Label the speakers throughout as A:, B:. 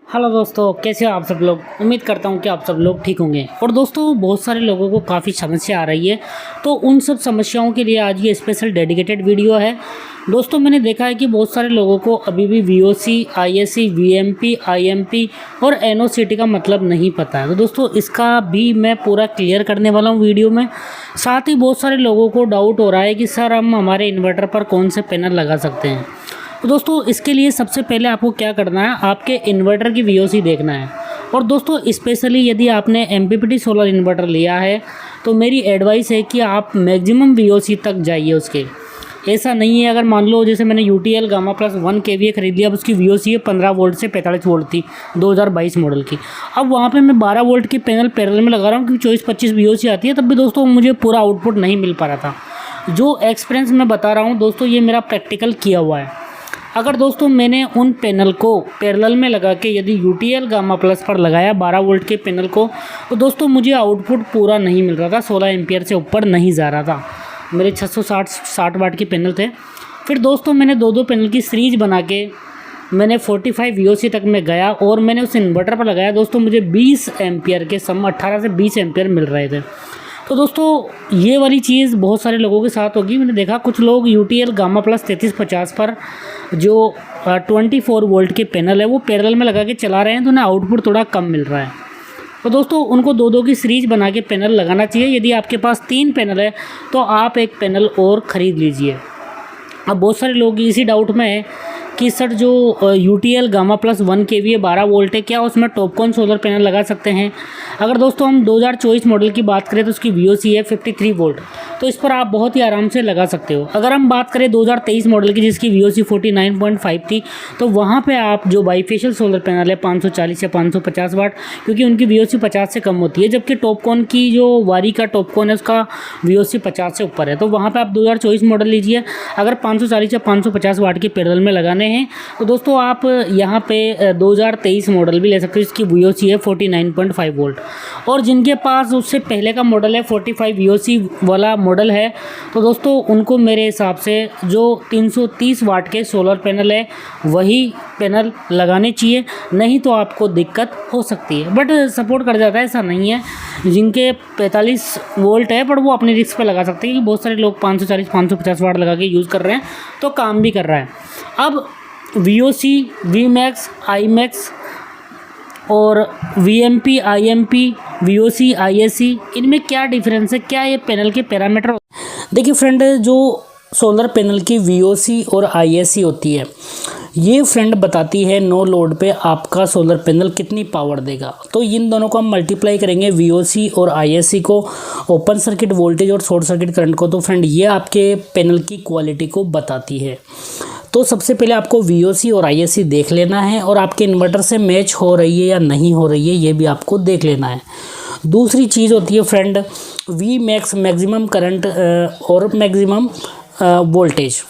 A: Hello दोस्तों, कैसे हो आप सब लोग। उम्मीद करता हूँ कि आप सब लोग ठीक होंगे। और दोस्तों, बहुत सारे लोगों को काफ़ी समस्या आ रही है, तो उन सब समस्याओं के लिए आज ये स्पेशल डेडिकेटेड वीडियो है। दोस्तों, मैंने देखा है कि बहुत सारे लोगों को अभी भी वीओसी, आईएससी, वीएमपी, आईएमपी और एनओसीटी का मतलब नहीं पता है। तो दोस्तों, इसका भी मैं पूरा क्लियर करने वाला हूँ वीडियो में। साथ ही बहुत सारे लोगों को डाउट हो रहा है कि सर हम हमारे इन्वर्टर पर कौन से पैनल लगा सकते हैं। तो दोस्तों, इसके लिए सबसे पहले आपको क्या करना है, आपके इन्वर्टर की वीओसी देखना है। और दोस्तों, स्पेशली यदि आपने एमपीपीटी सोलर इन्वर्टर लिया है तो मेरी एडवाइस है कि आप मैक्सिमम वीओसी तक जाइए उसके। ऐसा नहीं है, अगर मान लो जैसे मैंने यूटीएल गामा प्लस 1 केवीए खरीद लिया, अब उसकी वीओसी है 15 वोल्ट से 45 वोल्ट थी 2022 मॉडल की। अब वहाँ पे मैं 12 वोल्ट की पैनल पैरेलल में लगा रहा हूँ क्योंकि 24-25 वीओसी आती है, तब भी दोस्तों मुझे पूरा आउटपुट नहीं मिल पा रहा था। जो एक्सपीरियंस मैं बता रहा हूँ दोस्तों, ये मेरा प्रैक्टिकल किया हुआ है। अगर दोस्तों मैंने उन पैनल को पैरेलल में लगा के यदि यूटीएल गामा प्लस पर लगाया 12 वोल्ट के पैनल को, तो दोस्तों मुझे आउटपुट पूरा नहीं मिल रहा था, 16 एम्पियर से ऊपर नहीं जा रहा था। मेरे 660 वाट के पैनल थे। फिर दोस्तों मैंने दो पैनल की सीरीज बना के मैंने 45 वीओसी तक में गया और मैंने उस इन्वर्टर पर लगाया। दोस्तों मुझे 20 एम्पियर के 18 से 20 एम्पियर मिल रहे थे। तो दोस्तों, ये वाली चीज़ बहुत सारे लोगों के साथ होगी। मैंने देखा कुछ लोग यूटीएल गामा प्लस 3350 पर जो 24 वोल्ट के पैनल है वो पैरेलल में लगा के चला रहे हैं, तो उन्हें आउटपुट थोड़ा कम मिल रहा है। तो दोस्तों, उनको दो की सीरीज बना के पैनल लगाना चाहिए। यदि आपके पास 3 पैनल है तो आप एक पैनल और ख़रीद लीजिए। अब बहुत सारे लोग इसी डाउट में है कि सर जो UTL gamma plus 1 KVA 12 volt है, क्या उसमें टॉपकॉन सोलर पैनल लगा सकते हैं। अगर दोस्तों हम 2024 मॉडल की बात करें तो उसकी वीओसी है 53 वोल्ट, तो इस पर आप बहुत ही आराम से लगा सकते हो। अगर हम बात करें 2023 मॉडल की जिसकी वीओसी 49.5 थी, तो वहाँ पे आप जो बाईफेशियल सोलर पैनल है 540 या 550 वाट, क्योंकि उनकी वीओसी 50 से कम होती है, जबकि टॉपकॉन की जो वारी का टॉपकॉन है उसका वीओसी 50 से ऊपर है। तो वहाँ पर आप 2024 मॉडल लीजिए। अगर 540 या 550 वाट के पैरेलल में लगाने हैं तो दोस्तों आप यहाँ पे 2023 मॉडल भी ले सकते हो, इसकी वीओसी है 49.5 वोल्ट। और जिनके पास उससे पहले का मॉडल है 45 वीओसी वाला मॉडल है, तो दोस्तों उनको मेरे हिसाब से जो 330 वाट के सोलर पैनल है वही पैनल लगाने चाहिए, नहीं तो आपको दिक्कत हो सकती है। बट सपोर्ट कर जाता है, ऐसा नहीं है। जिनके 45 वोल्ट है पर वो अपने रिस्क पे लगा सकते हैं, क्योंकि बहुत सारे लोग 540 550 वाट लगा के यूज़ कर रहे हैं तो काम भी कर रहा है। अब वीओसी, वीमैक्स, आईमैक्स और वीएमपी, आईएमपी, वीओसी, आईएससी, इनमें क्या डिफरेंस है, क्या ये पैनल के पैरामीटर। देखिए फ्रेंड, जो सोलर पैनल की वीओसी और आईएससी होती है, ये फ्रेंड बताती है नो लोड पे आपका सोलर पैनल कितनी पावर देगा। तो इन दोनों को हम मल्टीप्लाई करेंगे, वीओसी और आईएससी को, ओपन सर्किट वोल्टेज और शॉर्ट सर्किट करंट को, तो फ्रेंड ये आपके पैनल की क्वालिटी को बताती है। तो सबसे पहले आपको वीओसी और आईएससी देख लेना है और आपके इन्वर्टर से मैच हो रही है या नहीं हो रही है ये भी आपको देख लेना है। दूसरी चीज़ होती है friend V max, maximum current और मैक्सिमम वोल्टेज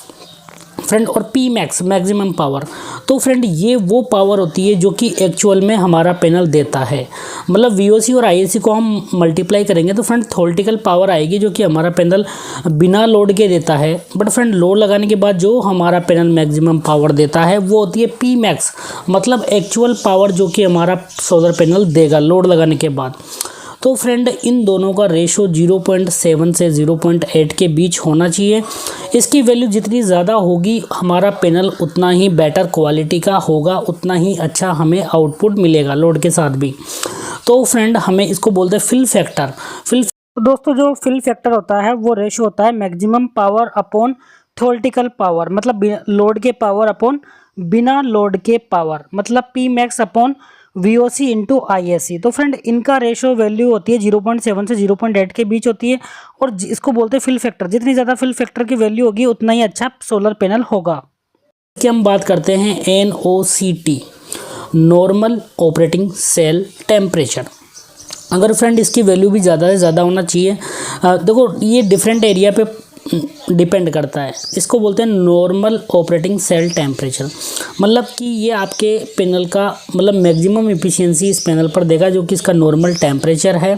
A: फ्रेंड, और पी मैक्स, मैक्सिमम पावर। तो फ्रेंड ये वो पावर होती है जो कि एक्चुअल में हमारा पैनल देता है। मतलब वीओसी और आईएससी को हम मल्टीप्लाई करेंगे तो फ्रेंड थ्योरेटिकल पावर आएगी जो कि हमारा पैनल बिना लोड के देता है। बट फ्रेंड लोड लगाने के बाद जो हमारा पैनल मैक्सिमम पावर देता है वो होती है पी मैक्स, मतलब एक्चुअल पावर जो कि हमारा सोलर पैनल देगा लोड लगाने के बाद। तो फ्रेंड इन दोनों का रेशो 0.7 से 0.8 के बीच होना चाहिए। इसकी वैल्यू जितनी ज़्यादा होगी हमारा पैनल उतना ही बेटर क्वालिटी का होगा, उतना ही अच्छा हमें आउटपुट मिलेगा लोड के साथ भी। तो फ्रेंड हमें इसको बोलते हैं फिल फैक्टर। तो दोस्तों, जो फिल फैक्टर होता है वो रेशो होता है maximum power upon theoretical power, मतलब लोड के पावर अपॉन बिना लोड के पावर, मतलब P max upon VOC into ISC. तो फ्रेंड इनका रेशो वैल्यू होती है 0.7 से 0.8 के बीच होती है और इसको बोलते हैं फिल फैक्टर। जितनी ज़्यादा फिल फैक्टर की वैल्यू होगी उतना ही अच्छा सोलर पैनल होगा। इसकी हम बात करते हैं NOCT, normal operating cell temperature. अगर फ्रेंड इसकी वैल्यू भी ज़्यादा से ज़्यादा होना चाहिए। देखो ये डिफरेंट एरिया पे डिपेंड करता है। इसको बोलते हैं नॉर्मल ऑपरेटिंग सेल टेम्परेचर, मतलब कि ये आपके पैनल का मतलब मैक्सिमम इफिशियंसी इस पैनल पर देगा जो कि इसका नॉर्मल टेम्परेचर है।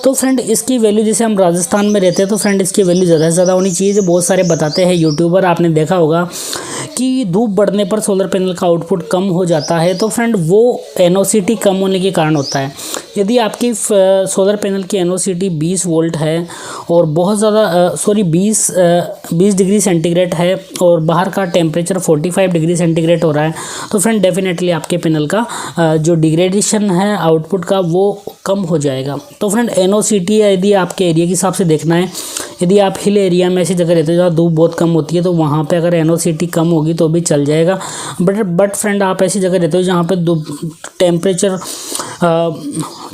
A: तो फ्रेंड इसकी वैल्यू, जैसे हम राजस्थान में रहते हैं तो फ्रेंड इसकी वैल्यू ज़्यादा से ज़्यादा होनी चाहिए। जो बहुत सारे बताते हैं यूट्यूबर, आपने देखा होगा कि धूप बढ़ने पर सोलर पैनल का आउटपुट कम हो जाता है, तो फ्रेंड वो NOCT कम होने के कारण होता है। यदि आपकी सोलर पैनल की NOCT 20 वोल्ट है और बहुत ज़्यादा 20 डिग्री सेंटीग्रेड है और बाहर का टेम्परेचर 45 डिग्री सेंटीग्रेड हो रहा है, तो फ्रेंड डेफिनेटली आपके पैनल का जो डिग्रेडेशन है आउटपुट का वो कम हो जाएगा। तो फ्रेंड NOCT यदि आपके एरिया के हिसाब से देखना है, यदि आप हिल एरिया में ऐसी जगह रहते हो जहाँ धूप बहुत कम होती है तो वहाँ पे अगर NOCT कम होगी तो भी चल जाएगा। बट फ्रेंड आप ऐसी जगह रहते हो जहाँ पे टेम्परेचर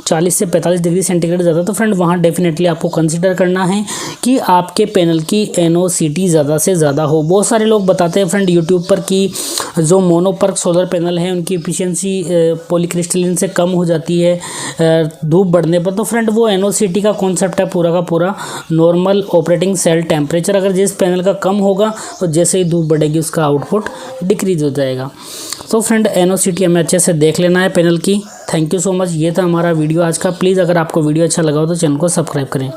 A: 40 से 45 डिग्री सेंटीग्रेड ज़्यादा, तो फ्रेंड वहाँ डेफिनेटली आपको कंसीडर करना है कि आपके पैनल की NOCT ज़्यादा से ज़्यादा हो। बहुत सारे लोग बताते हैं फ्रेंड यूट्यूब पर कि जो मोनोपर्क सोलर पैनल है उनकी एफिशिएंसी पॉलीक्रिस्टलिन से कम हो जाती है धूप बढ़ने पर। तो फ्रेंड वो NOCT का कॉन्सेप्ट है पूरा का पूरा नॉर्मल ऑपरेटिंग सेल टेम्परेचर। अगर जिस पैनल का कम होगा तो जैसे ही धूप बढ़ेगी उसका आउटपुट डिक्रीज हो जाएगा। तो फ्रेंड NOCT हमें अच्छे से देख लेना है पैनल की। Thank you so much. ये था हमारा वीडियो आज का। प्लीज़ अगर आपको वीडियो अच्छा लगा हो तो चैनल को सब्सक्राइब करें।